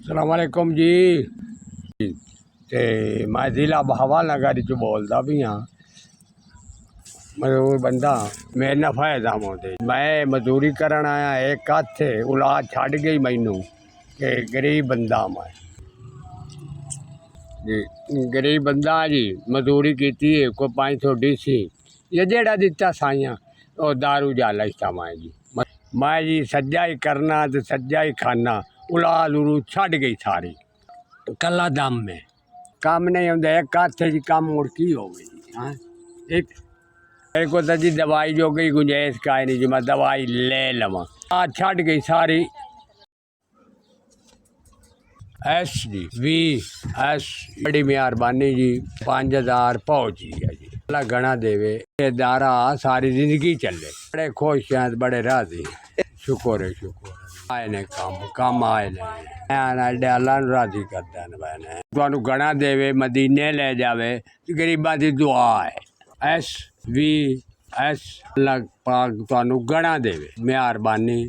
अस्सलाम वालेकुम जी। ते मैं जिला बहावा नगर च बोलदा भी हाँ। मजदूर बंदा मेरे ना फायदा होते मैं मजदूरी करन आया एक हथ औलाद छड़ गई मैनू कि गरीब बंदा मैं जी गरीब बंदा जी मजदूरी की कोई 500 डीसी ये जेड़ा दिता साइया वो दारू जाला इस्ता मैं जी मैं जी सज्जा ही करना तो सज्जा ही खाना औलाद उलू छड़ गई सारी कला दम में काम नहीं होंगे एक हथ जी काम मुड़की हो गई हाँ एक मेरे को तो जी दवाई जो गई गुंजाइश का नहीं जी मैं दवाई ले लवा आज छड़ गई सारी एस जी वी एस बड़ी मेहरबानी जी 5000 पहुँच गया जी अल्लाह गणा देवे ये दारा सारी जिंदगी चले बड़े खुश हैं बड़े राजी शुक्र है आए ने काम आए ने अल्लाह राजी करता है मैंने तुहानू गणा देवे मदीने ले जावे गरीबा की दुआ है एस वी एस अल्लाह पाक तुहानू गणा देवे मेहरबानी